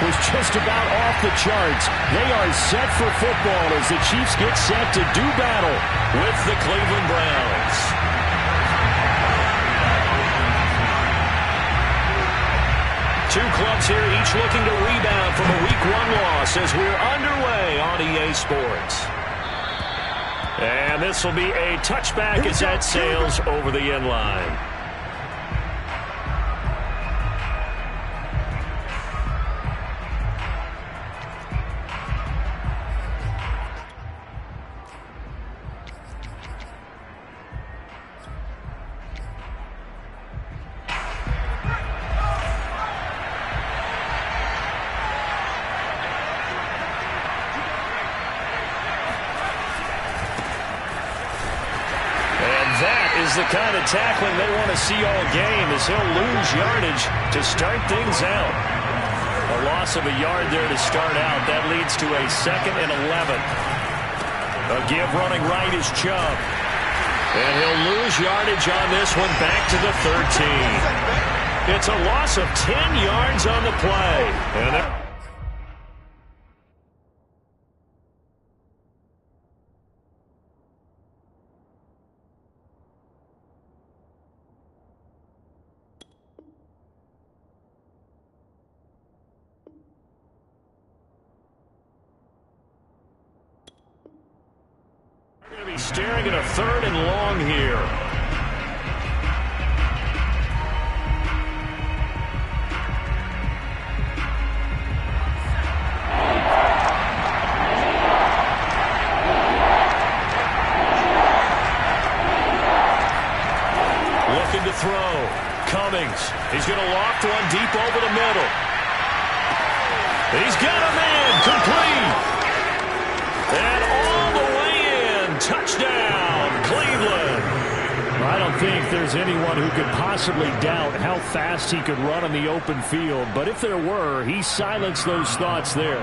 was just about off the charts. They are set for football as the Chiefs get set to do battle with the Cleveland Browns. Two clubs here, each looking to rebound from a Week 1 loss as we're underway on EA Sports. And this will be a touchback as that sails over the end line. The kind of tackling they want to see all game as he'll lose yardage to start things out. A loss of a yard there to start out. That leads to a 2nd and 11. A give running right is Chubb. And he'll lose yardage on this one back to the 13. It's a loss of 10 yards on the play. And staring at a 3rd and long here. Looking to throw. Cummings. He's going to loft one deep over the middle. He's got a man. Complete. And all the way. Touchdown, Cleveland. I don't think there's anyone who could possibly doubt how fast he could run on the open field, but if there were, he silenced those thoughts there.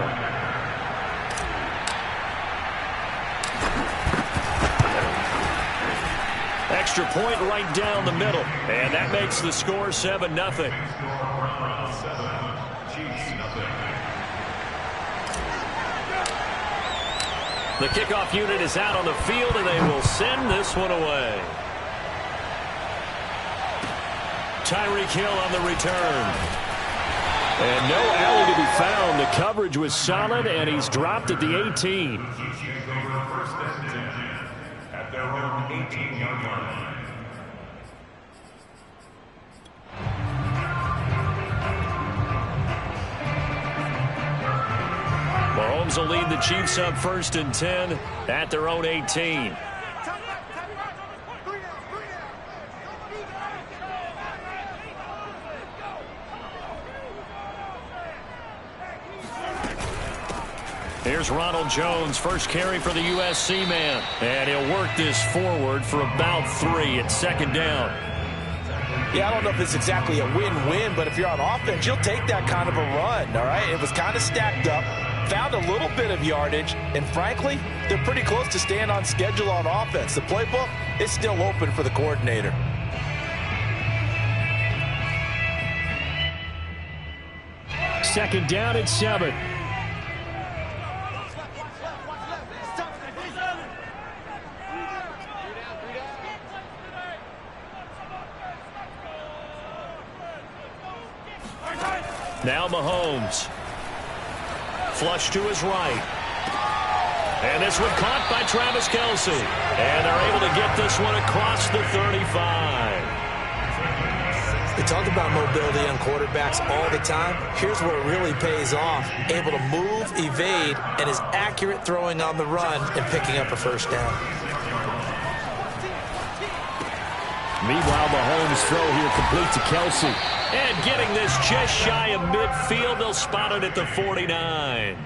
Extra point right down the middle, and that makes the score 7-0. The kickoff unit is out on the field, and they will send this one away. Tyreek Hill on the return. And no alley to be found. The coverage was solid, and he's dropped at the 18. At their own 18-yard line. Mahomes will lead the Chiefs up 1st and 10 at their own 18. Here's Ronald Jones, first carry for the USC man. And he'll work this forward for about 3 at 2nd down. Yeah, I don't know if it's exactly a win-win, but if you're on offense, you'll take that kind of a run, all right? It was kind of stacked up. Found a little bit of yardage, and frankly, they're pretty close to staying on schedule on offense. The playbook is still open for the coordinator. Second down at 7. Now Mahomes. Flush to his right. And this one caught by Travis Kelce. And they're able to get this one across the 35. We talk about mobility on quarterbacks all the time. Here's where it really pays off. Able to move, evade, and is accurate throwing on the run and picking up a 1st down. Meanwhile, Mahomes' throw here complete to Kelce. And getting this just shy of midfield, they'll spot it at the 49.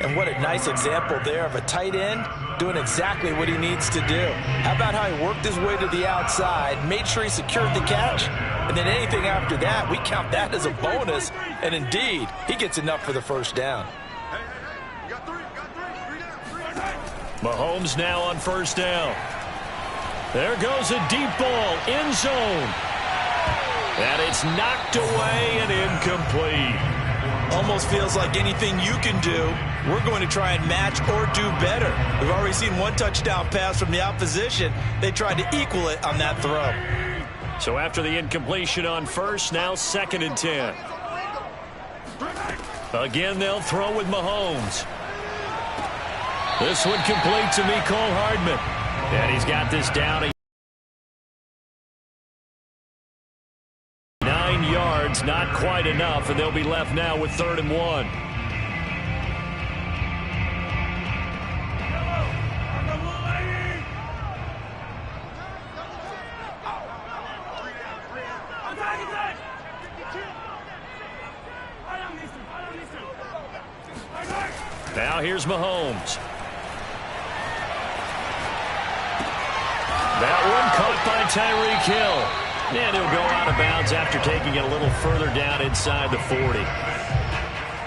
And what a nice example there of a tight end doing exactly what he needs to do. How about how he worked his way to the outside, made sure he secured the catch, and then anything after that, we count that as a bonus. And indeed, he gets enough for the 1st down. Mahomes now on 1st down. There goes a deep ball, end zone. And it's knocked away and incomplete. Almost feels like anything you can do, we're going to try and match or do better. We've already seen one touchdown pass from the opposition. They tried to equal it on that throw. So after the incompletion on first, now 2nd and 10. Again, they'll throw with Mahomes. This one complete to Mecole Hardman. And he's got this down. 9 yards, not quite enough, and they'll be left now with 3rd and 1. Now here's Mahomes. That one caught by Tyreek Hill. And he'll go out of bounds after taking it a little further down inside the 40.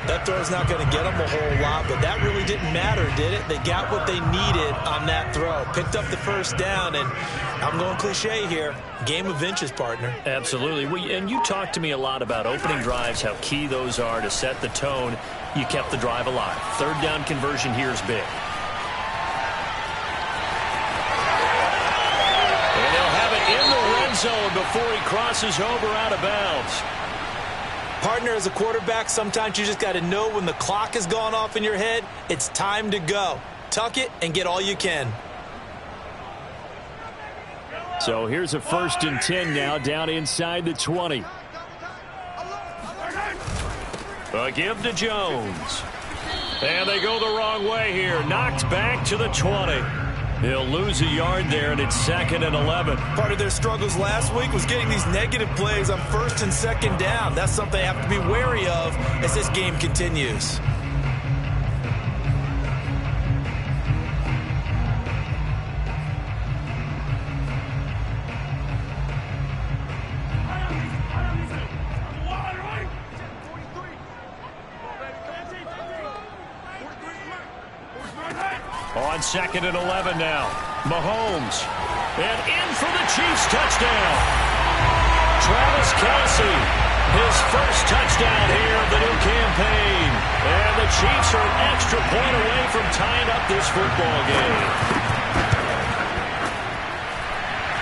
That throw's not going to get them a whole lot, but that really didn't matter, did it? They got what they needed on that throw. Picked up the first down, and I'm going cliche here. Game of inches, partner. Absolutely. And you talked to me a lot about opening drives, how key those are to set the tone. You kept the drive alive. 3rd down conversion here is big. And they'll have it in the red zone before he crosses over out of bounds. Partner, as a quarterback, sometimes you just got to know when the clock has gone off in your head, it's time to go. Tuck it and get all you can. So here's a 1st and 10 now, down inside the 20. A give to Jones. And they go the wrong way here. Knocked back to the 20. He'll lose a yard there, and it's 2nd and 11. Part of their struggles last week was getting these negative plays on 1st and 2nd down. That's something they have to be wary of as this game continues. On 2nd and 11 now. Mahomes. And in for the Chiefs touchdown. Travis Kelce. His first touchdown here of the new campaign. And the Chiefs are an extra point away from tying up this football game.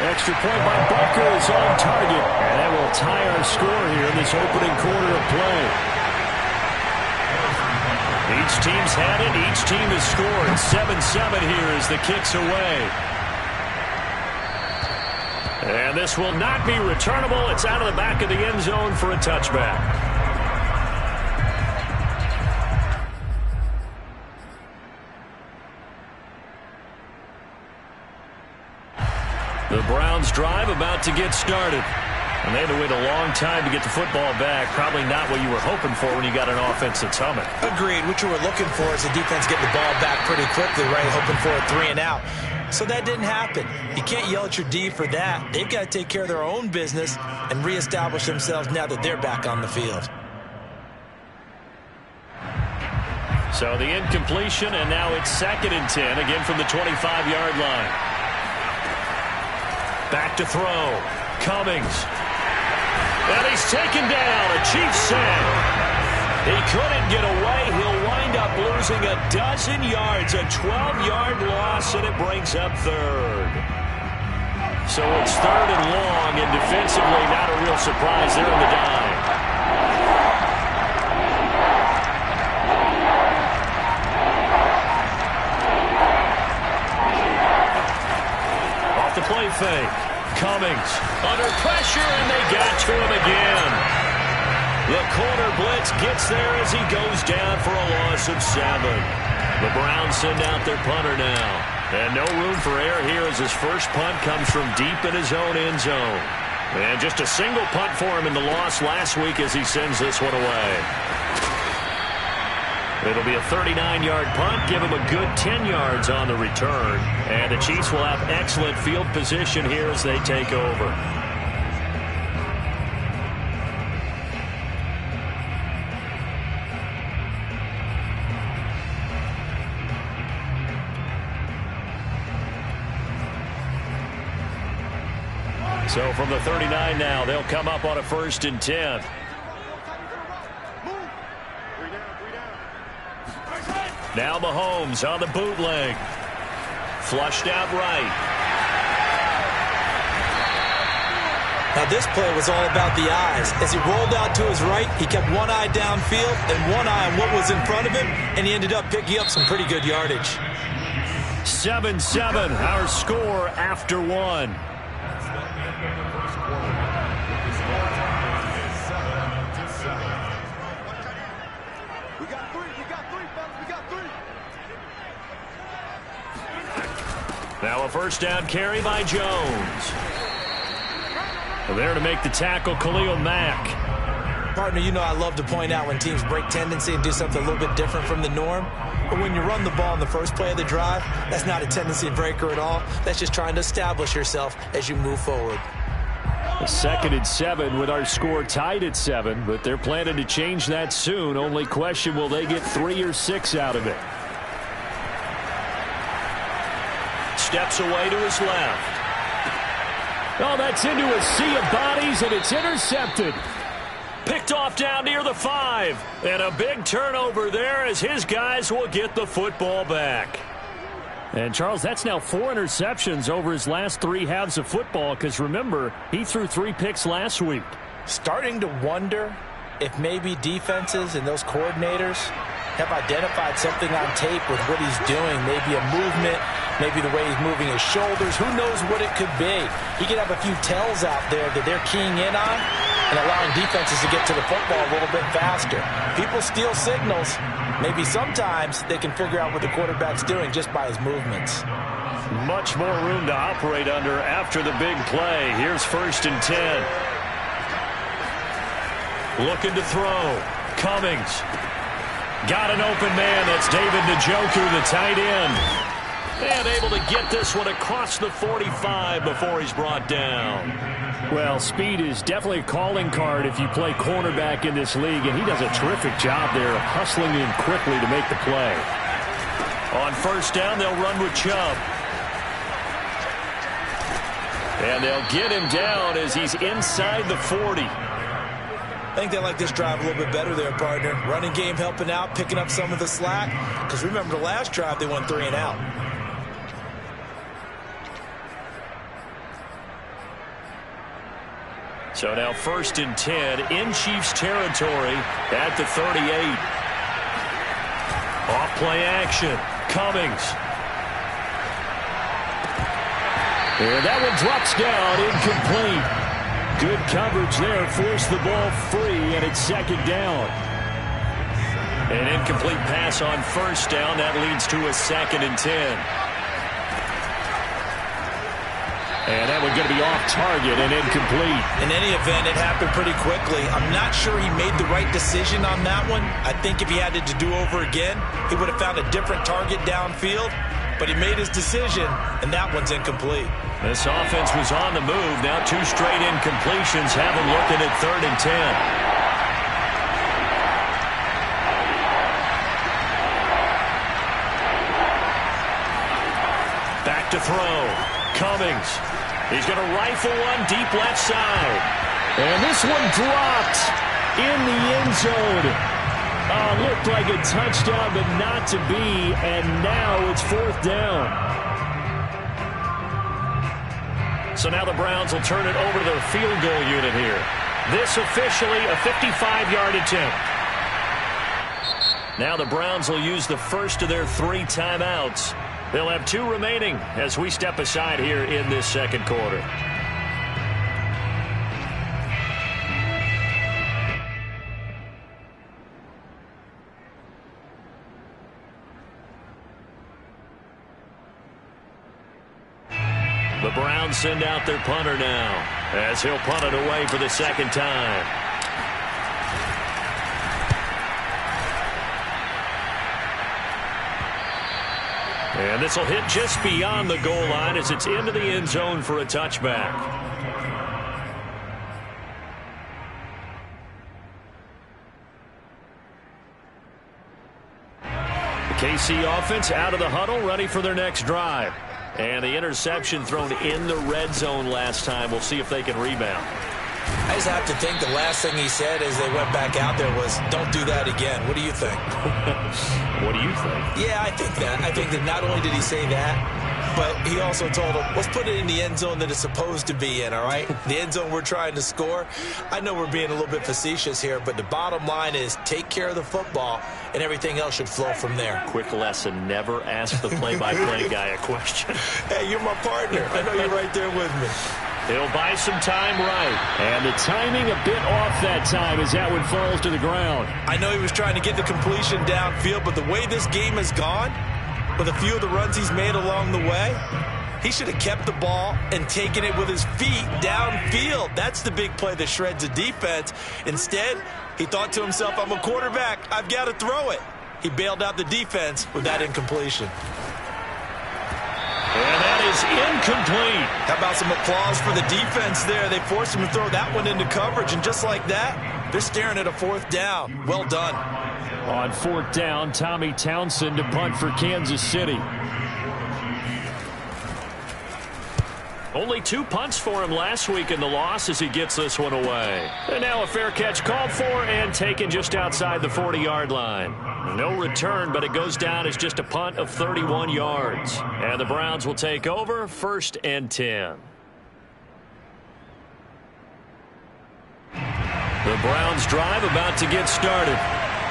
Extra point by Butker is on target. And that will tie our score here in this opening quarter of play. Each team's had it. Each team has scored. 7-7 here as the kick's away. And this will not be returnable. It's out of the back of the end zone for a touchback. The Browns drive about to get started. And they had to wait a long time to get the football back. Probably not what you were hoping for when you got an offense that's humming. Agreed. What you were looking for is the defense getting the ball back pretty quickly, right? Hoping for a 3 and out. So that didn't happen. You can't yell at your D for that. They've got to take care of their own business and reestablish themselves now that they're back on the field. So the incompletion, and now it's 2nd and 10, again from the 25-yard line. Back to throw. Cummings. And he's taken down. A Chiefs sack. He couldn't get away. He'll wind up losing a dozen yards. A 12-yard loss, and it brings up 3rd. So it's 3rd and long, and defensively not a real surprise there in the dime. Off the play fake. Cummings under pressure, and they got to him again. The corner blitz gets there as he goes down for a loss of 7. The Browns send out their punter now. And no room for error here as his first punt comes from deep in his own end zone. And just a single punt for him in the loss last week as he sends this one away. It'll be a 39-yard punt, give him a good 10 yards on the return. And the Chiefs will have excellent field position here as they take over. So from the 39 now, they'll come up on a 1st and 10. Now Mahomes on the bootleg. Flushed out right. Now this play was all about the eyes. As he rolled out to his right, he kept one eye downfield and one eye on what was in front of him, and he ended up picking up some pretty good yardage. 7-7, our score after one. Now a first down carry by Jones. There to make the tackle, Khalil Mack. Partner, you know I love to point out when teams break tendency and do something a little bit different from the norm. But when you run the ball in the first play of the drive, that's not a tendency breaker at all. That's just trying to establish yourself as you move forward. A 2nd and 7 with our score tied at 7, but they're planning to change that soon. Only question, will they get 3 or 6 out of it? Steps away to his left. Oh, that's into a sea of bodies, and it's intercepted. Picked off down near the 5. And a big turnover there as his guys will get the football back. And, Charles, that's now 4 interceptions over his last 3 halves of football, because, remember, he threw 3 picks last week. Starting to wonder if maybe defenses and those coordinators have identified something on tape with what he's doing, maybe a movement, maybe the way he's moving his shoulders. Who knows what it could be? He could have a few tells out there that they're keying in on and allowing defenses to get to the football a little bit faster. People steal signals. Maybe sometimes they can figure out what the quarterback's doing just by his movements. Much more room to operate under after the big play. Here's 1st and 10. Looking to throw. Cummings. Got an open man. That's David Njoku, the tight end. And able to get this one across the 45 before he's brought down. Well, speed is definitely a calling card if you play cornerback in this league, and he does a terrific job there of hustling in quickly to make the play. On 1st down, they'll run with Chubb. And they'll get him down as he's inside the 40. I think they like this drive a little bit better there, partner. Running game helping out, picking up some of the slack. Because remember, the last drive, they went 3 and out. So now 1st and 10 in Chiefs territory at the 38. Off play action. Cummings. And that one drops down, incomplete. Good coverage there, forced the ball free, and it's 2nd down. An incomplete pass on 1st down. That leads to a 2nd and 10. And that one going to be off target and incomplete. In any event, it happened pretty quickly. I'm not sure he made the right decision on that one. I think if he had it to do over again, he would have found a different target downfield. But he made his decision, and that one's incomplete. This offense was on the move. Now 2 straight incompletions have him looking at 3rd and 10. Back to throw. Cummings. He's going to rifle one deep left side. And this one dropped in the end zone. Looked like a touchdown, but not to be. And now it's 4th down. So now the Browns will turn it over to their field goal unit here. This officially a 55-yard attempt. Now the Browns will use the first of their 3 timeouts. They'll have 2 remaining as we step aside here in this 2nd quarter. The Browns send out their punter now as he'll punt it away for the 2nd time. And this will hit just beyond the goal line as it's into the end zone for a touchback. The KC offense out of the huddle, ready for their next drive. And the interception thrown in the red zone last time. We'll see if they can rebound. I just have to think the last thing he said as they went back out there was, don't do that again. What do you think? What do you think? Yeah, I think that. I think that not only did he say that, but he also told him, let's put it in the end zone that it's supposed to be in, all right? The end zone we're trying to score. I know we're being a little bit facetious here, but the bottom line is take care of the football, and everything else should flow from there. Quick lesson, never ask the play-by-play guy a question. Hey, you're my partner. I know you're right there with me. He'll buy some time right. And the timing a bit off that time as that one falls to the ground. I know he was trying to get the completion downfield, but the way this game has gone, with a few of the runs he's made along the way, he should have kept the ball and taken it with his feet downfield. That's the big play that shreds a defense. Instead, he thought to himself, I'm a quarterback. I've got to throw it. He bailed out the defense with that incompletion. And that is incomplete. How about some applause for the defense there? They forced him to throw that one into coverage, and just like that, they're staring at a fourth down. Well done. On fourth down, Tommy Townsend to punt for Kansas City. Only 2 punts for him last week in the loss as he gets this one away. And now a fair catch called for and taken just outside the 40-yard line. No return, but it goes down as just a punt of 31 yards. And the Browns will take over 1st and 10. The Browns drive about to get started.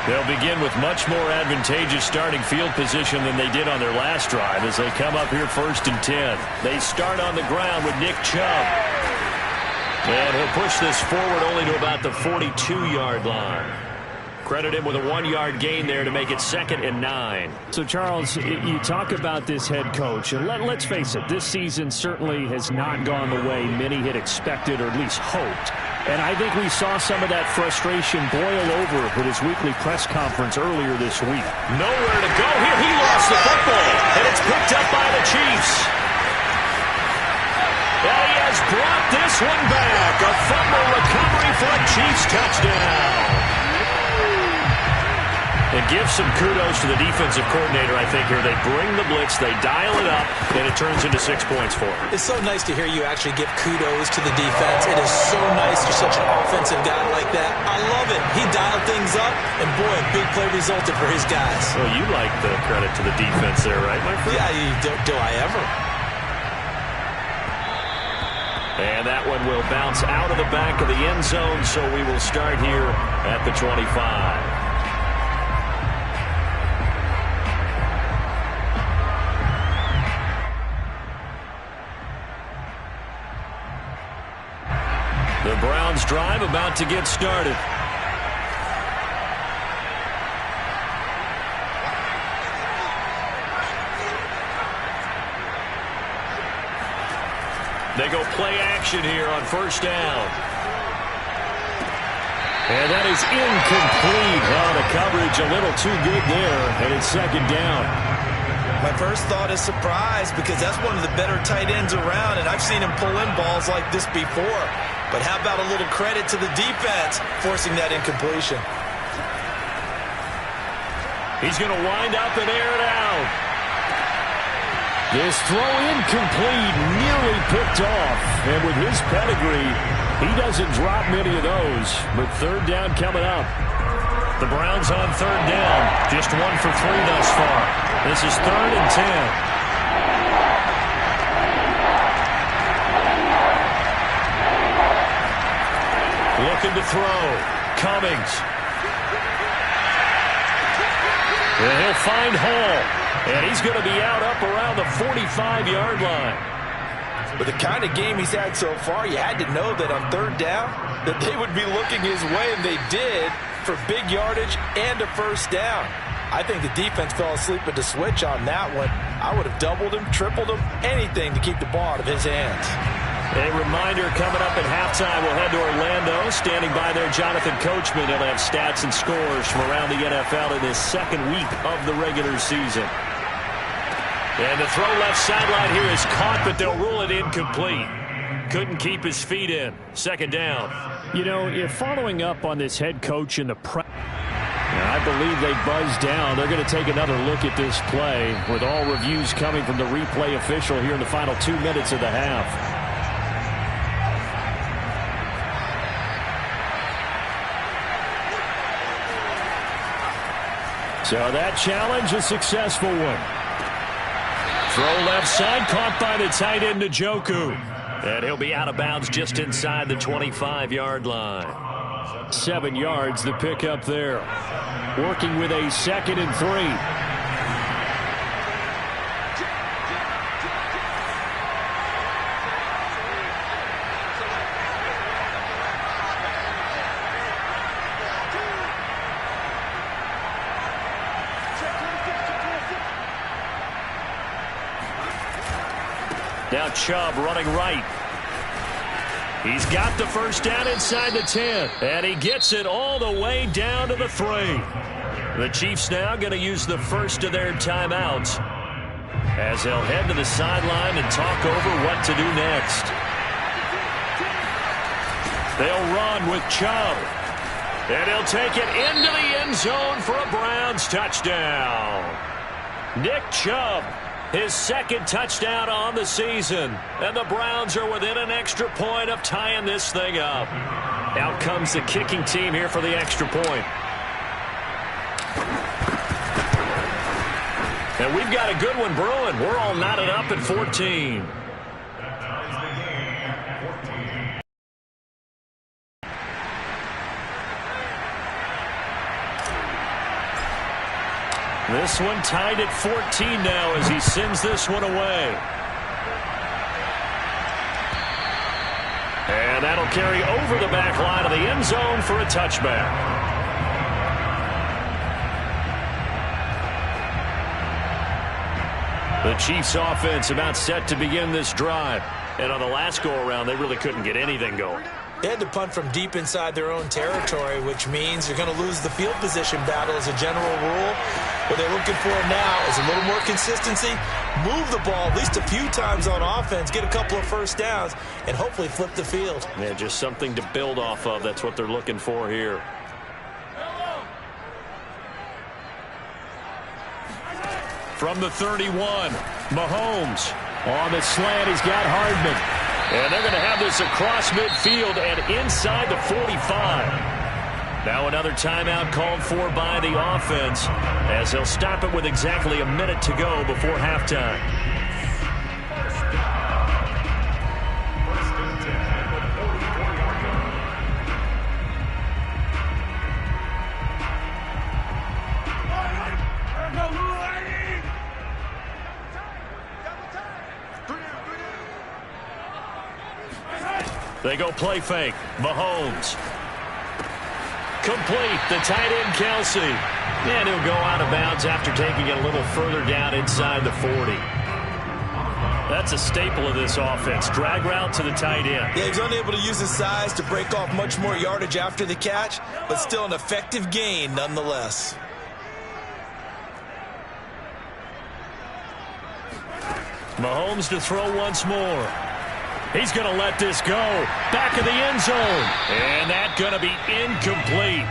They'll begin with much more advantageous starting field position than they did on their last drive as they come up here 1st and 10. They start on the ground with Nick Chubb. And he'll push this forward only to about the 42-yard line. Credit him with a 1-yard gain there to make it 2nd and 9. So, Charles, you talk about this head coach, and let's face it, this season certainly has not gone the way many had expected or at least hoped. And I think we saw some of that frustration boil over with his weekly press conference earlier this week. Nowhere to go here. He lost the football, and it's picked up by the Chiefs. And he has brought this one back. A fumble recovery for a Chiefs touchdown. And give some kudos to the defensive coordinator, I think, here. They bring the blitz, they dial it up, and it turns into 6 points for him. It's so nice to hear you actually give kudos to the defense. It is so nice for such an offensive guy like that. I love it. He dialed things up, and boy, a big play resulted for his guys. Well, you like the credit to the defense there, right, my friend? Yeah, do I ever? And that one will bounce out of the back of the end zone, so we will start here at the 25. The Browns drive about to get started. They go play action here on 1st down. And that is incomplete. Oh, the coverage a little too good there, and it's 2nd down. My first thought is surprise because that's one of the better tight ends around, and I've seen him pull in balls like this before. But how about a little credit to the defense forcing that incompletion? He's going to wind up and air it out. This throw incomplete, nearly picked off. And with his pedigree, he doesn't drop many of those. But 3rd down coming up. The Browns on 3rd down. Just 1 for 3 thus far. This is 3rd and 10. Looking to throw. Cummings. And he'll find Hall. And he's going to be out up around the 45-yard line. With the kind of game he's had so far, you had to know that on 3rd down that they would be looking his way, and they did, for big yardage and a 1st down. I think the defense fell asleep at the switch on that one. I would have doubled him, tripled him, anything to keep the ball out of his hands. A reminder coming up at halftime, we'll head to Orlando. Standing by there, Jonathan Coachman. He'll have stats and scores from around the NFL in this 2nd week of the regular season. And the throw left sideline here is caught, but they'll rule it incomplete. Couldn't keep his feet in. 2nd down. You know, you're following up on this head coach in the press. I believe they buzzed down. They're going to take another look at this play with all reviews coming from the replay official here in the final 2 minutes of the half. So that challenge, a successful one. Throw left side, caught by the tight end, Njoku. And he'll be out of bounds just inside the 25-yard line. 7 yards, the pickup there. Working with a 2nd and 3. Now Chubb running right. He's got the first down inside the 10. And he gets it all the way down to the 3. The Chiefs now going to use the first of their timeouts as they'll head to the sideline and talk over what to do next. They'll run with Chubb. And he'll take it into the end zone for a Browns touchdown. Nick Chubb, his 2nd touchdown on the season. And the Browns are within an extra point of tying this thing up. Out comes the kicking team here for the extra point. And we've got a good one brewing. We're all knotted up at 14. This one tied at 14 now as he sends this one away. And that'll carry over the back line of the end zone for a touchback. The Chiefs offense about set to begin this drive. And on the last go-around, they really couldn't get anything going. They had to punt from deep inside their own territory, which means you're going to lose the field position battle as a general rule. What they're looking for now is a little more consistency, move the ball at least a few times on offense, get a couple of first downs, and hopefully flip the field. Yeah, just something to build off of. That's what they're looking for here. From the 31, Mahomes. On the slant, he's got Hardman. And they're going to have this across midfield and inside the 45. Now another timeout called for by the offense as they'll stop it with exactly a minute to go before halftime. They go play fake. Mahomes. Complete. The tight end, Kelsey. And he'll go out of bounds after taking it a little further down inside the 40. That's a staple of this offense. Drag route to the tight end. Yeah, he's unable to use his size to break off much more yardage after the catch, but still an effective gain nonetheless. Mahomes to throw once more. He's going to let this go. Back of the end zone. And that's going to be incomplete.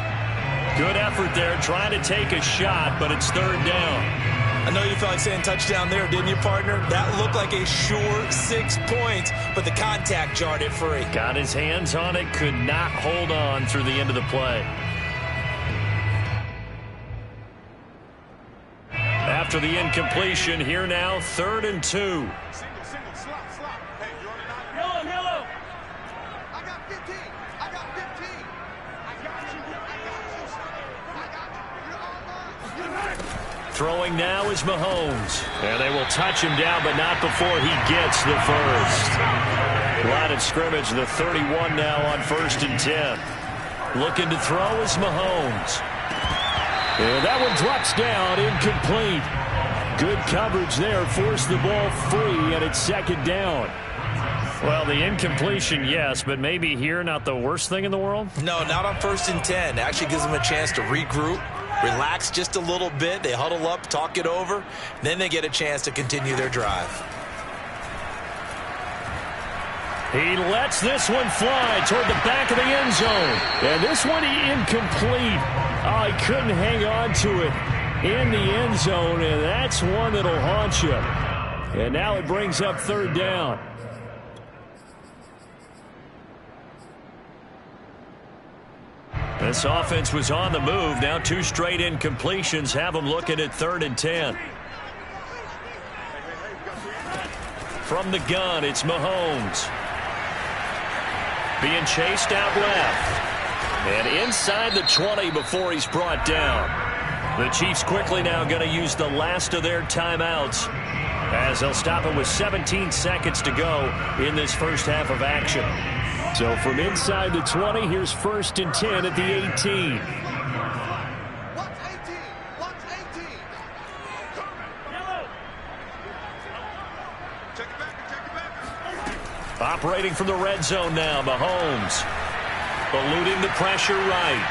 Good effort there trying to take a shot, but it's 3rd down. I know you felt like saying touchdown there, didn't you, partner? That looked like a sure 6 points, but the contact jarred it free. Got his hands on it, could not hold on through the end of the play. After the incompletion, here now, 3rd and 2. Throwing now is Mahomes. And they will touch him down, but not before he gets the first. Line of scrimmage, the 31 now on 1st and 10. Looking to throw is Mahomes. And that one drops down, incomplete. Good coverage there, forced the ball free, and it's 2nd down. Well, the incompletion, yes, but maybe here not the worst thing in the world? No, not on 1st and 10. Actually gives them a chance to regroup, relax just a little bit. They huddle up, talk it over. Then they get a chance to continue their drive. He lets this one fly toward the back of the end zone. And this one incomplete. Oh, he couldn't hang on to it in the end zone, and that's one that'll haunt you. And now it brings up 3rd down. This offense was on the move. Now 2 straight incompletions have them looking at 3rd and 10. From the gun, it's Mahomes. Being chased out left. And inside the 20 before he's brought down. The Chiefs quickly now going to use the last of their timeouts as they'll stop it with 17 seconds to go in this first half of action. So from inside the 20, here's 1st and 10 at the 18. Operating from the red zone now, Mahomes. Eluding the pressure right.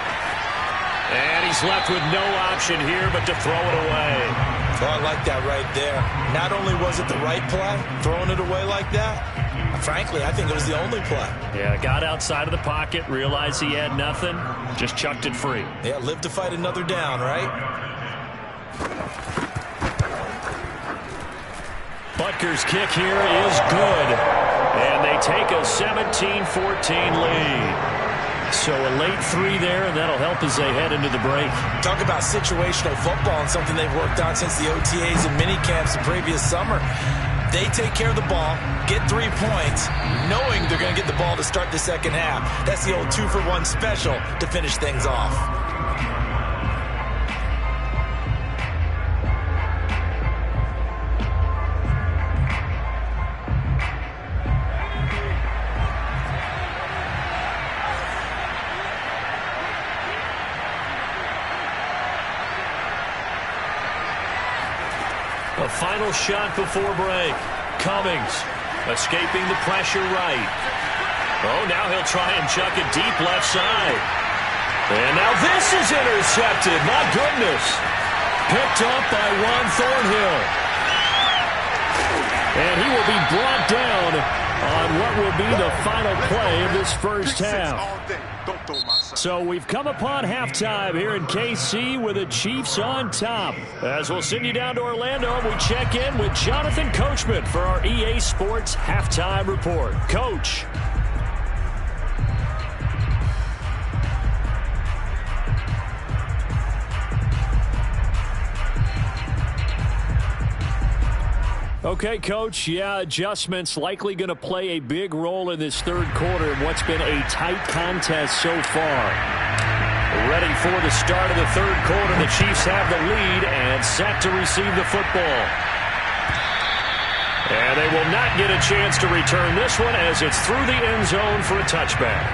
And he's left with no option here but to throw it away. Oh, I like that right there. Not only was it the right play, throwing it away like that, frankly, I think it was the only play. Yeah, got outside of the pocket, realized he had nothing, just chucked it free. Yeah, live to fight another down, right? Butker's kick here is good. And they take a 17-14 lead. So a late 3 there, and that'll help as they head into the break. Talk about situational football and something they've worked on since the OTAs and mini camps the previous summer. They take care of the ball, get 3 points, knowing they're going to get the ball to start the second half. That's the old 2-for-1 special to finish things off. A final shot before break. Cummings escaping the pressure right. Oh, now he'll try and chuck it deep left side. And now this is intercepted. My goodness. Picked up by Juan Thornhill. And he will be brought down on what will be the final play of this first half. So we've come upon halftime here in KC with the Chiefs on top. As we'll send you down to Orlando, we check in with Jonathan Coachman for our EA Sports Halftime Report. Coach. Okay, Coach, yeah, adjustments likely going to play a big role in this third quarter in what's been a tight contest so far. Ready for the start of the third quarter. The Chiefs have the lead and set to receive the football. And they will not get a chance to return this one as it's through the end zone for a touchback.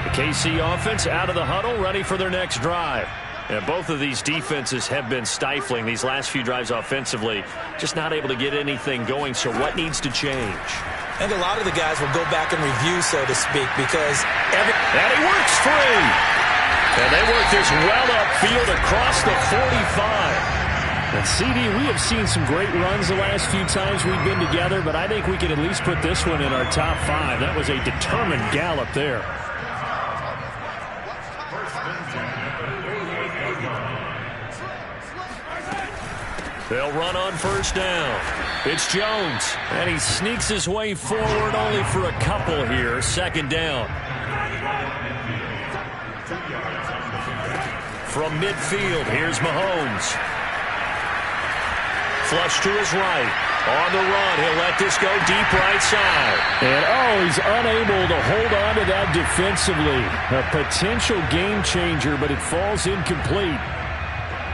The KC offense out of the huddle, ready for their next drive. And both of these defenses have been stifling these last few drives offensively. Just not able to get anything going. So what needs to change? I think a lot of the guys will go back and review, so to speak, because and he works free. And they work this well upfield across the 45. And CD, we have seen some great runs the last few times we've been together, but I think we can at least put this one in our top 5. That was a determined gallop there. They'll run on first down. It's Jones. And he sneaks his way forward only for a couple here. Second down. From midfield, here's Mahomes. Flush to his right. On the run, he'll let this go deep right side. And, he's unable to hold on to that defensively. A potential game changer, but it falls incomplete.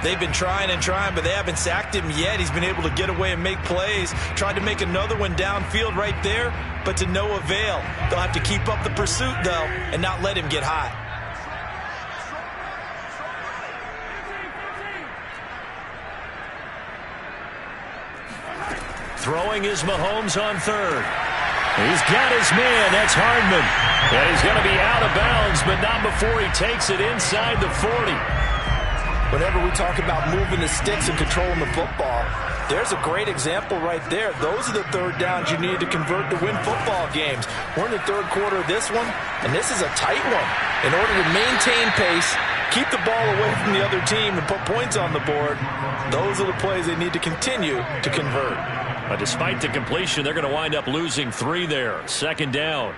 They've been trying and trying, but they haven't sacked him yet. He's been able to get away and make plays. Tried to make another one downfield right there, but to no avail. They'll have to keep up the pursuit, though, and not let him get hot. Throwing is Mahomes on third. He's got his man. That's Hardman. And he's going to be out of bounds, but not before he takes it inside the 40. Whenever we talk about moving the sticks and controlling the football, there's a great example right there. Those are the third downs you need to convert to win football games. We're in the third quarter of this one, and this is a tight one. In order to maintain pace, keep the ball away from the other team, and put points on the board, those are the plays they need to continue to convert. Despite the completion, they're going to wind up losing 3 there. 2nd down.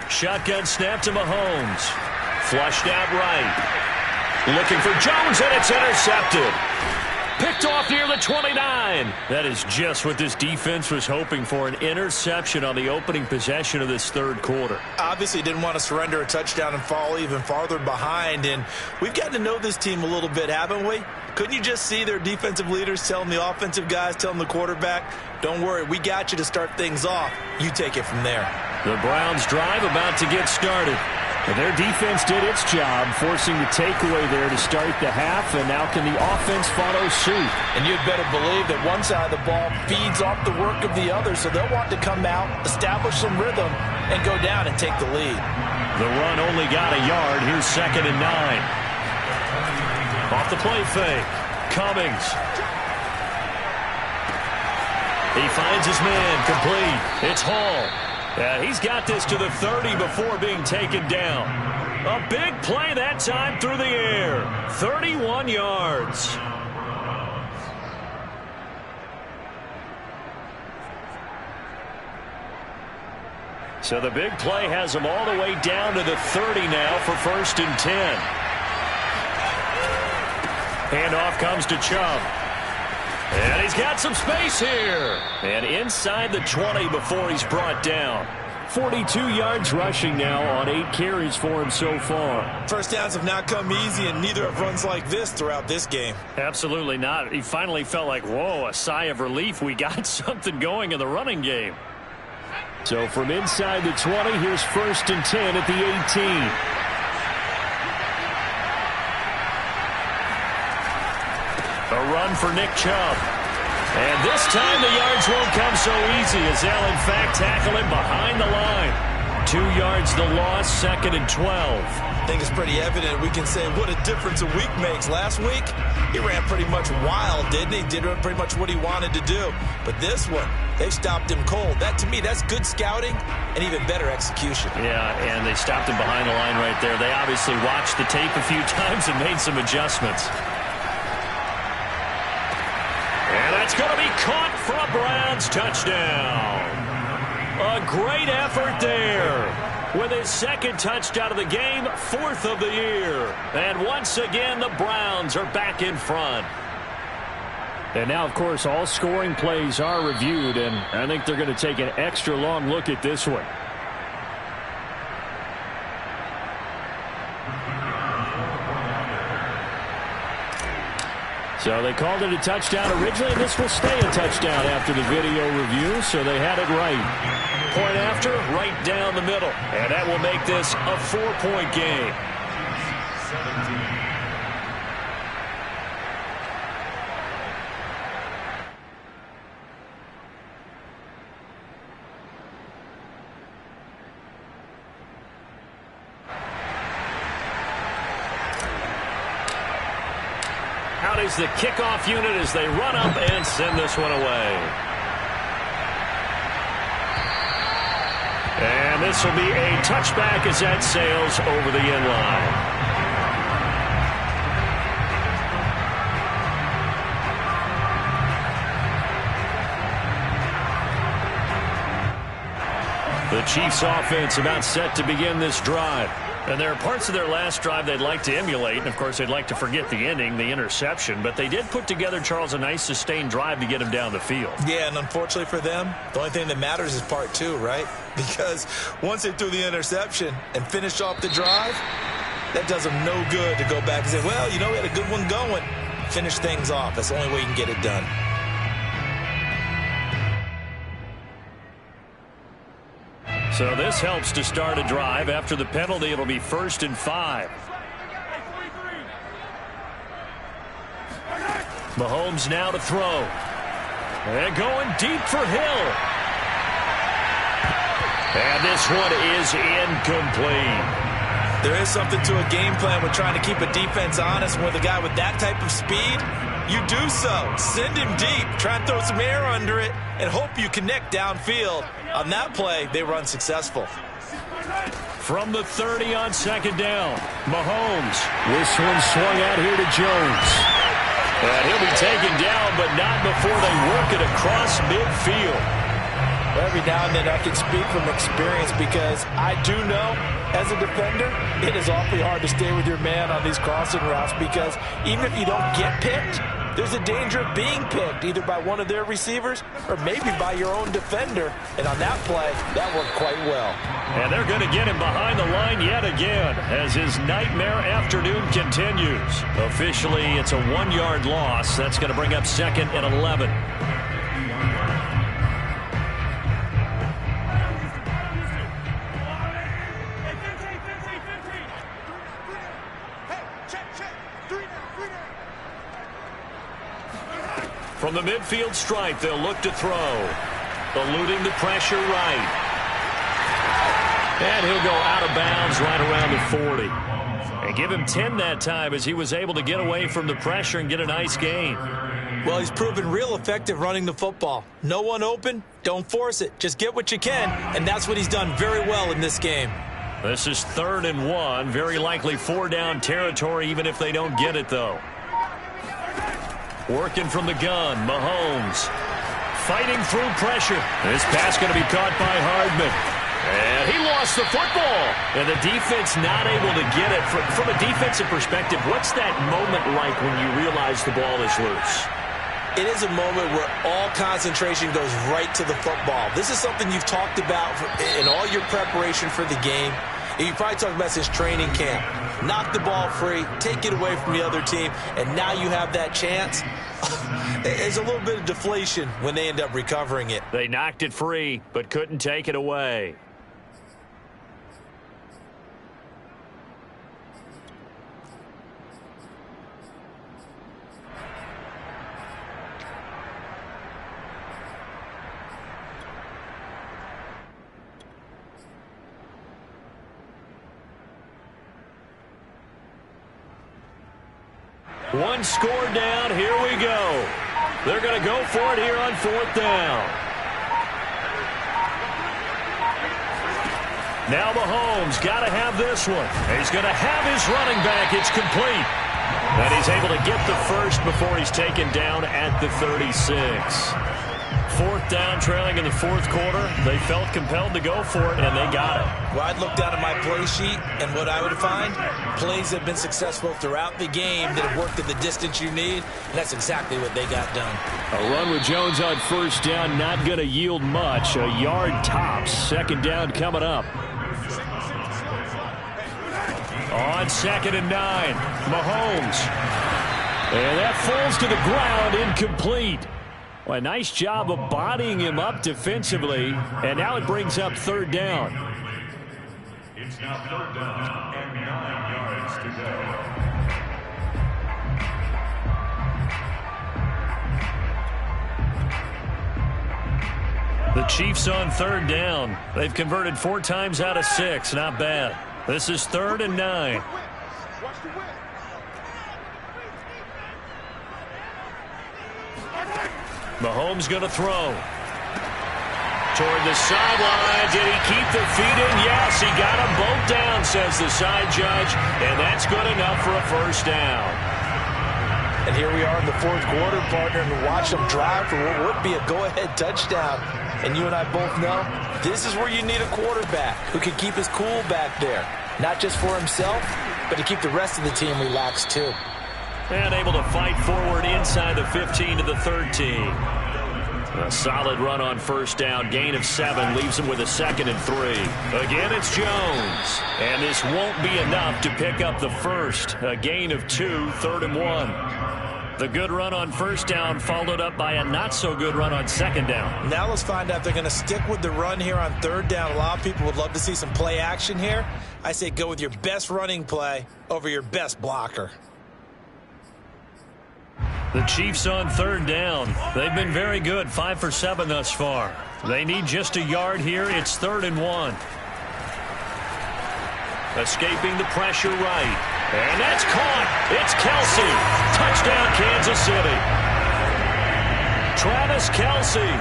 Shotgun snap to Mahomes. Flushed out right. Looking for Jones, and it's intercepted. Picked off near the 29. That is just what this defense was hoping for, an interception on the opening possession of this 3rd quarter. Obviously didn't want to surrender a touchdown and fall even farther behind, and we've gotten to know this team a little bit, haven't we? Couldn't you just see their defensive leaders telling the offensive guys, telling the quarterback, don't worry, we got you to start things off. You take it from there. The Browns drive about to get started. And their defense did its job, forcing the takeaway there to start the half, and now can the offense follow suit? And you'd better believe that one side of the ball feeds off the work of the other, so they'll want to come out, establish some rhythm, and go down and take the lead. The run only got a yard. Here's 2nd and 9. Off the play fake. Cummings. He finds his man, complete. It's Hall. He's got this to the 30 before being taken down. A big play that time through the air. 31 yards. So the big play has him all the way down to the 30 now for 1st and 10. Handoff comes to Chubb. And he's got some space here. And inside the 20 before he's brought down. 42 yards rushing now on 8 carries for him so far. First downs have not come easy, and neither have runs like this throughout this game. Absolutely not. He finally felt like, whoa, a sigh of relief. We got something going in the running game. So from inside the 20, here's 1st and 10 at the 18. A run for Nick Chubb. And this time the yards won't come so easy as they'll in fact tackle him behind the line. 2 yards the loss, 2nd and 12. I think it's pretty evident. We can say what a difference a week makes. Last week, he ran pretty much wild, didn't he? Did pretty much what he wanted to do. But this one, they've stopped him cold. That, to me, that's good scouting and even better execution. Yeah, and they stopped him behind the line right there. They obviously watched the tape a few times and made some adjustments. And that's going to be caught for a Browns touchdown. A great effort there. With his 2nd touchdown of the game, 4th of the year. And once again, the Browns are back in front. And now, of course, all scoring plays are reviewed, and I think they're going to take an extra long look at this one. So they called it a touchdown originally, and this will stay a touchdown after the video review, so they had it right. Point after, right down the middle. And that will make this a 4-point game. Out is the kickoff unit as they run up and send this one away. And this will be a touchback as that sails over the end line. The Chiefs offense about set to begin this drive. And there are parts of their last drive they'd like to emulate. And, of course, they'd like to forget the ending, the interception. But they did put together, Charles, a nice sustained drive to get him down the field. Yeah, and unfortunately for them, the only thing that matters is part 2, right? Because once they threw the interception and finished off the drive, that does them no good to go back and say, well, you know, we had a good one going. Finish things off. That's the only way you can get it done. So this helps to start a drive. After the penalty, it'll be 1st and 5. Mahomes now to throw. And going deep for Hill. And this one is incomplete. There is something to a game plan with trying to keep a defense honest. With a guy with that type of speed, you do so. Send him deep, try and throw some air under it, and hope you connect downfield. On that play, they were unsuccessful. From the 30 on second down, Mahomes. This one swung out here to Jones. And he'll be taken down, but not before they work it across midfield. Every now and then I can speak from experience because I do know, as a defender, it is awfully hard to stay with your man on these crossing routes because even if you don't get picked, there's a danger of being picked either by one of their receivers or maybe by your own defender. And on that play, that worked quite well. And they're going to get him behind the line yet again as his nightmare afternoon continues. Officially, it's a 1-yard loss. That's going to bring up 2nd and 11. From the midfield stripe, they'll look to throw. Eluding the pressure right. And he'll go out of bounds right around the 40. And give him 10 that time as he was able to get away from the pressure and get a nice gain. Well, he's proven real effective running the football. No one open, don't force it. Just get what you can, and that's what he's done very well in this game. This is 3rd and 1. Very likely 4-down territory, even if they don't get it, though. Working from the gun, Mahomes. Fighting through pressure. This pass going to be caught by Hardman. And he lost the football. And the defense not able to get it. From a defensive perspective, what's that moment like when you realize the ball is loose? It is a moment where all concentration goes right to the football. This is something you've talked about in all your preparation for the game. And you probably talked about since training camp. Knock the ball free, take it away from the other team, and now you have that chance. There's a little bit of deflation when they end up recovering it. They knocked it free, but couldn't take it away. One score down. Here we go. They're going to go for it here on 4th down. Now Mahomes got to have this one. He's going to have his running back. It's complete. And he's able to get the first before he's taken down at the 36. 4th down, trailing in the 4th quarter. They felt compelled to go for it, and they got it. Well, I'd look down at my play sheet, and what I would find, plays have been successful throughout the game that have worked at the distance you need, and that's exactly what they got done. A run with Jones on 1st down, not going to yield much. A yard tops. 2nd down coming up. On 2nd and 9, Mahomes. And that falls to the ground, incomplete. Well, a nice job of bodying him up defensively, and now it brings up 3rd down. It's now 3rd down and 9 yards to go. The Chiefs on 3rd down. They've converted 4 times out of 6. Not bad. This is 3rd and 9. Mahomes going to throw. Toward the sideline. Did he keep the feet in? Yes, he got them both down, says the side judge. And that's good enough for a 1st down. And here we are in the 4th quarter, partner, and watch them drive for what would be a go-ahead touchdown. And you and I both know this is where you need a quarterback who can keep his cool back there. Not just for himself, but to keep the rest of the team relaxed too. And able to fight forward inside the 15 to the 13. A solid run on 1st down. Gain of 7 leaves him with a 2nd and 3. Again, it's Jones. And this won't be enough to pick up the first. A gain of 2, 3rd and 1. The good run on 1st down followed up by a not-so-good run on 2nd down. Now let's find out if they're going to stick with the run here on 3rd down. A lot of people would love to see some play action here. I say go with your best running play over your best blocker. The Chiefs on 3rd down. They've been very good, 5 for 7 thus far. They need just a yard here. It's 3rd and 1. Escaping the pressure right. And that's caught. It's Kelsey. Touchdown, Kansas City. Travis Kelsey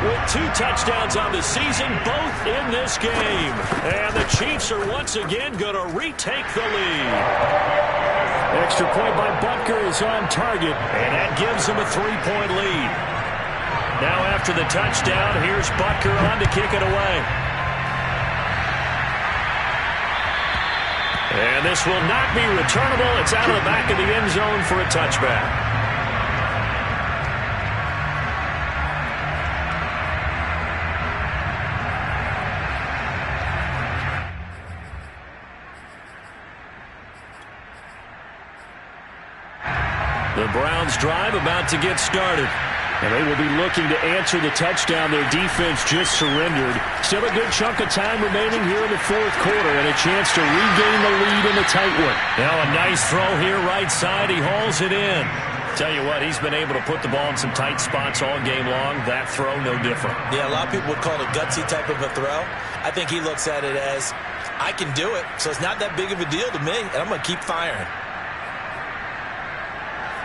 with 2 touchdowns on the season, both in this game. And the Chiefs are once again going to retake the lead. Extra point by Butker is on target. And that gives them a 3-point lead. Now after the touchdown, here's Butker on to kick it away. And this will not be returnable. It's out of the back of the end zone for a touchback. The Browns drive about to get started. And they will be looking to answer the touchdown their defense just surrendered. Still a good chunk of time remaining here in the fourth quarter and a chance to regain the lead in a tight one. Now a nice throw here right side. He hauls it in. Tell you what, he's been able to put the ball in some tight spots all game long. That throw, no different. Yeah, a lot of people would call it a gutsy type of a throw. I think he looks at it as, I can do it, so it's not that big of a deal to me, and I'm going to keep firing.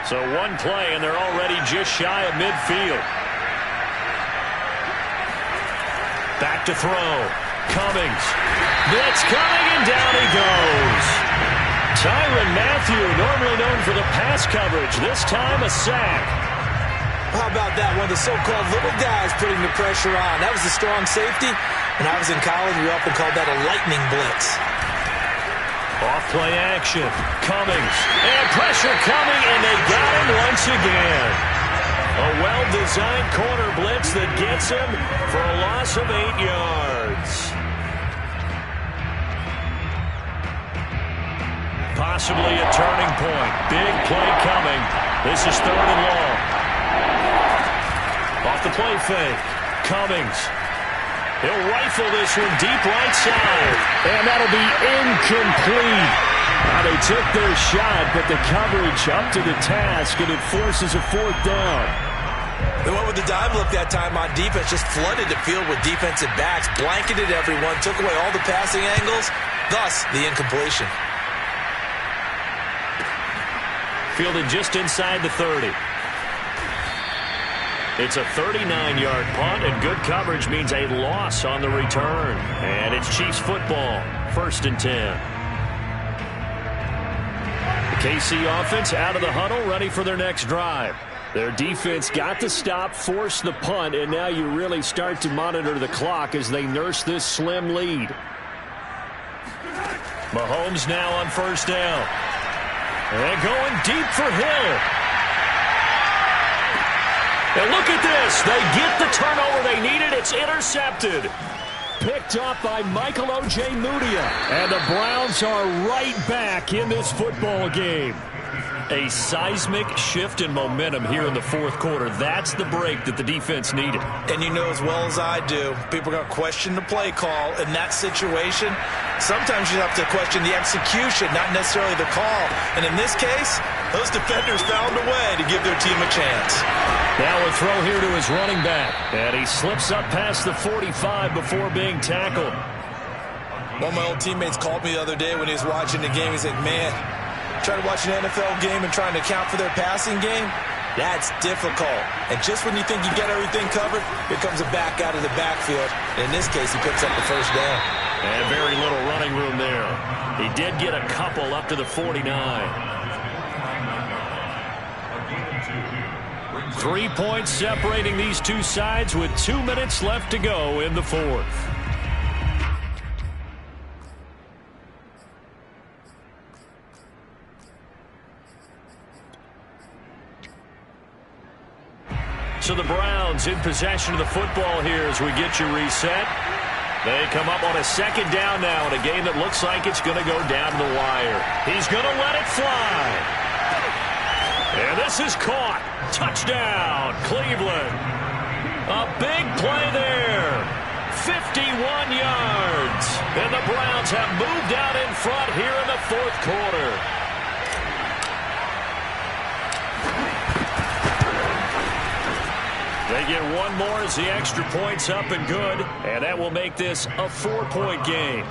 So one play, and they're already just shy of midfield. Back to throw. Cummings. Blitz coming, and down he goes. Tyrann Mathieu, normally known for the pass coverage. This time a sack. How about that? One of the so-called little guys putting the pressure on. That was a strong safety. When I was in college, we often called that a lightning blitz. Off-play action. Cummings. And pressure coming, and they got him once again. A well-designed corner blitz that gets him for a loss of 8 yards. Possibly a turning point. Big play coming. This is 3rd and long. Off the play fake. Cummings. He'll rifle this one deep right side. And that'll be incomplete. Now they took their shot, but the coverage up to the task, and it forces a 4th down. They went with the dive look that time on defense, just flooded the field with defensive backs, blanketed everyone, took away all the passing angles, thus the incompletion. Fielded just inside the 30. It's a 39-yard punt, and good coverage means a loss on the return. And it's Chiefs football, 1st and 10. The KC offense out of the huddle, ready for their next drive. Their defense got the stop, forced the punt, and now you really start to monitor the clock as they nurse this slim lead. Mahomes now on 1st down. And going deep for Hill. And look at this. They get the turnover they needed. It's intercepted. Picked up by Michael O.J. Mudia. And the Browns are right back in this football game. A seismic shift in momentum here in the fourth quarter. That's the break that the defense needed. And you know as well as I do, people are going to question the play call in that situation. Sometimes you have to question the execution, not necessarily the call. And in this case, those defenders found a way to give their team a chance. Now a throw here to his running back. And he slips up past the 45 before being tackled. One of my old teammates called me the other day when he was watching the game. He's like, man, trying to watch an NFL game and trying to account for their passing game, that's difficult. And just when you think you get everything covered, here comes a back out of the backfield. And in this case, he picks up the 1st down. And very little running room there. He did get a couple up to the 49. 3 points separating these two sides with 2 minutes left to go in the fourth. So the Browns in possession of the football here as we get you reset. They come up on a 2nd down now in a game that looks like it's going to go down the wire. He's going to let it fly. And this is caught. Touchdown, Cleveland. A big play there. 51 yards. And the Browns have moved out in front here in the fourth quarter. They get one more as the extra point's up and good, and that will make this a 4-point game.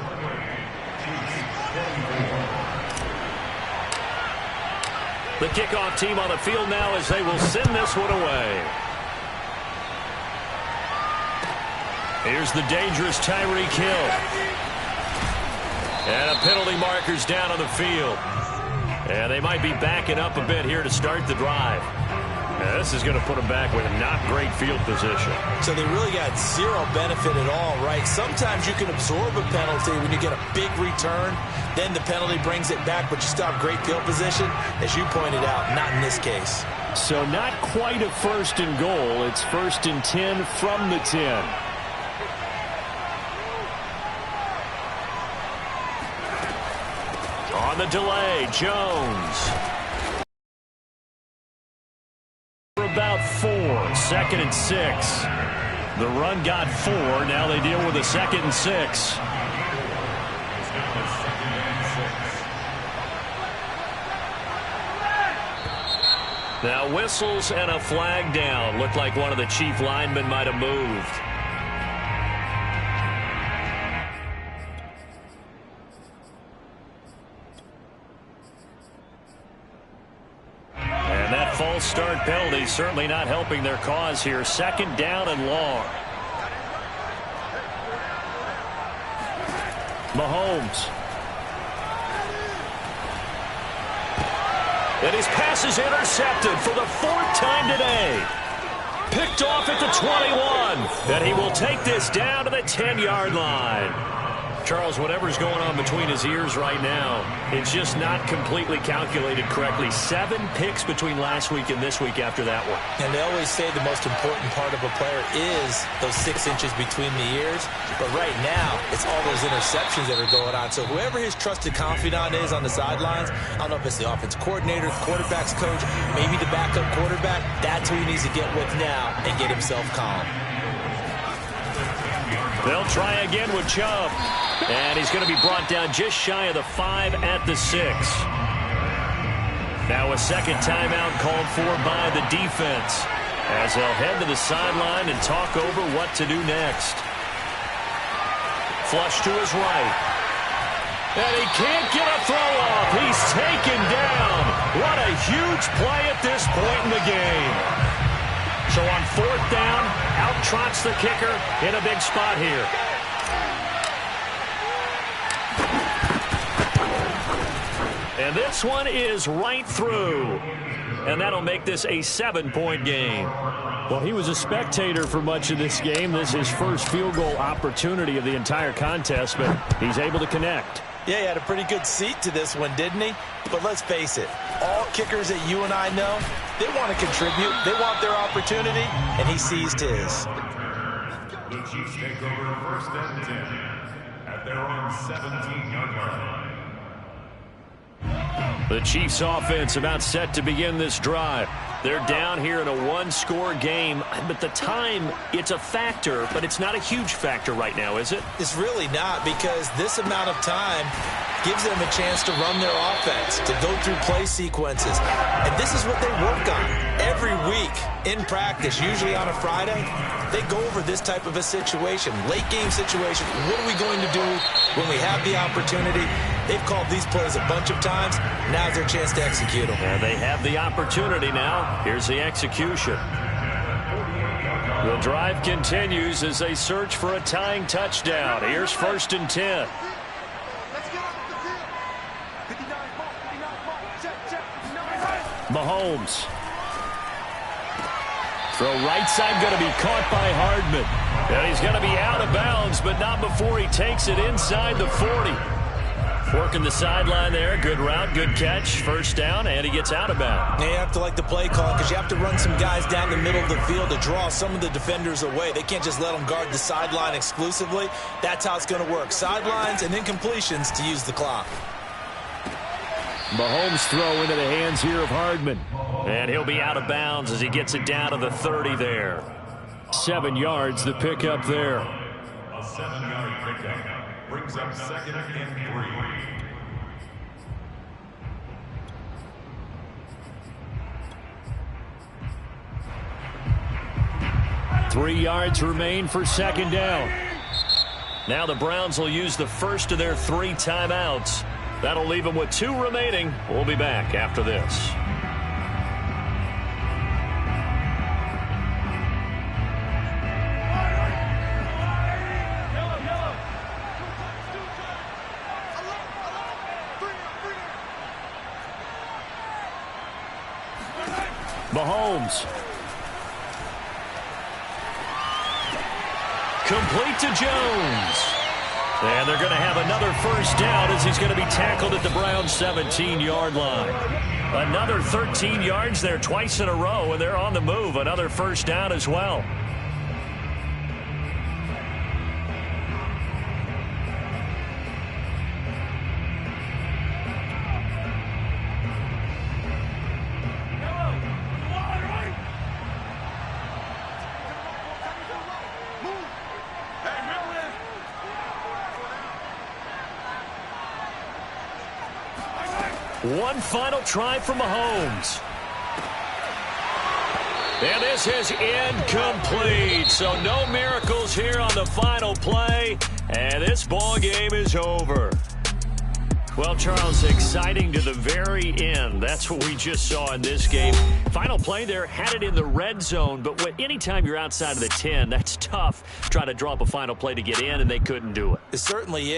The kickoff team on the field now as they will send this one away. Here's the dangerous Tyreek Hill. And a penalty marker's down on the field. And they might be backing up a bit here to start the drive. And this is going to put them back with not great field position. So they really got zero benefit at all, right? Sometimes you can absorb a penalty when you get a big return. Then the penalty brings it back, but you still have great field position. As you pointed out, not in this case. So not quite a 1st and goal. It's 1st and 10 from the 10. On the delay, Jones. For about 4, 2nd and 6. The run got 4. Now they deal with a 2nd and 6. Now whistles and a flag down. Looked like one of the chief linemen might have moved. And that false start penalty certainly not helping their cause here. 2nd down and long. Mahomes. And his pass is intercepted for the 4th time today. Picked off at the 21. And he will take this down to the 10-yard line. Charles, whatever's going on between his ears right now, it's just not completely calculated correctly. 7 picks between last week and this week after that one. And they always say the most important part of a player is those 6 inches between the ears. But right now, it's all those interceptions that are going on. So whoever his trusted confidant is on the sidelines, I don't know if it's the offense coordinator, the quarterback's coach, maybe the backup quarterback, that's who he needs to get with now and get himself calm. They'll try again with Chubb. And he's going to be brought down just shy of the 5 at the 6. Now a 2nd timeout called for by the defense as they'll head to the sideline and talk over what to do next. Flush to his right. And he can't get a throw off. He's taken down. What a huge play at this point in the game. So on 4th down, out trots the kicker in a big spot here. And this one is right through. And that'll make this a 7-point game. Well, he was a spectator for much of this game. This is his first field goal opportunity of the entire contest, but he's able to connect. Yeah, he had a pretty good seat to this one, didn't he? But let's face it, all kickers that you and I know, they want to contribute. They want their opportunity, and he seized his. The Chiefs take over 1st and 10 at their own 17-yard line. The Chiefs offense about set to begin this drive. They're down here in a 1-score game, but the time, it's a factor, but it's not a huge factor right now, is it? It's really not, because this amount of time gives them a chance to run their offense, to go through play sequences. And this is what they work on every week in practice, usually on a Friday. They go over this type of a situation, late game situation. What are we going to do when we have the opportunity? They've called these plays a bunch of times. Now's their chance to execute them. And they have the opportunity now. Here's the execution. The drive continues as they search for a tying touchdown. Here's 1st and 10. Mahomes. Throw right side going to be caught by Hardman. And he's going to be out of bounds, but not before he takes it inside the 40. Working the sideline there. Good route, good catch. 1st down, and he gets out of bounds. You have to like the play call because you have to run some guys down the middle of the field to draw some of the defenders away. They can't just let them guard the sideline exclusively. That's how it's going to work. Sidelines and then completions to use the clock. Mahomes throw into the hands here of Hardman. And he'll be out of bounds as he gets it down to the 30 there. 7 yards, the pickup there. A 7-yard pickup brings up 2nd and 3. 3 yards remain for 2nd down. Now the Browns will use the first of their 3 timeouts. That'll leave them with 2 remaining. We'll be back after this. Mahomes. Complete to Jones. And they're going to have another first down as he's going to be tackled at the Browns' 17-yard line. Another 13 yards there twice in a row, and they're on the move. Another first down as well. One final try from Mahomes. And this is incomplete. So no miracles here on the final play. And this ball game is over. Well, Charles, exciting to the very end. That's what we just saw in this game. Final play there, had it in the red zone. But anytime you're outside of the 10, that's tough. Trying to draw up a final play to get in, and they couldn't do it. It certainly is.